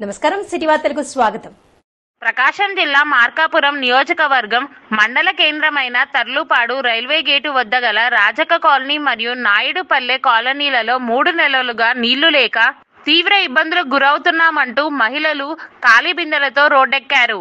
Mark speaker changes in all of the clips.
Speaker 1: నమస్కారం సిటీ వార్తలకు స్వాగతం.
Speaker 2: ప్రకాశం జిల్లా మార్కాపురం నియోజకవర్గం మండల కేంద్రమైన తర్లుపాడు రైల్వే గేటు వద్ద గల రాజక కాలనీ మరియు నాయుడుపల్లె కాలనీలలో 3 నెలలుగా నీళ్లు లేక తీవ్ర ఇబ్బందులకు గురవుతున్నామంటూ మహిళలు ఖాళీ బిందెలతో రోడ్డెక్కారు.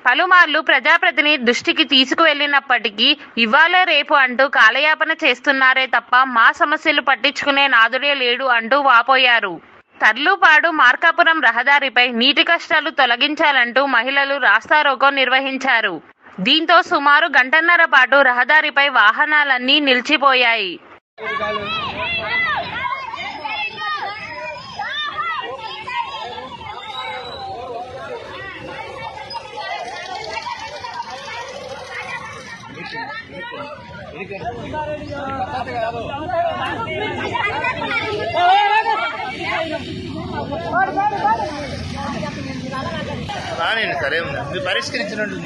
Speaker 2: పలుమార్లు ప్రజాప్రతినిధి దృష్టికి తీసుకువెళ్లినప్పటికీ ఇవాళ రేపు అంటూ కాలయాపన చేస్తున్నారే తప్ప మా సమస్యలు పట్టించుకునే నాదుడే లేడు అంటూ వాపోయారు. తర్లుపాడు మార్కాపురం రహదారిపై నీటి కష్టాలు తొలగించాలంటూ మహిళలు రాస్తారోకో నిర్వహించారు. దీంతో సుమారు గంటన్నర పాటు రహదారిపై వాహనాలన్నీ నిలిచిపోయాయి.
Speaker 3: రానండి సరే మీరు పరిష్కరించినట్టు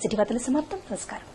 Speaker 1: సిటీ వార్తలు సమాప్తం. నమస్కారం.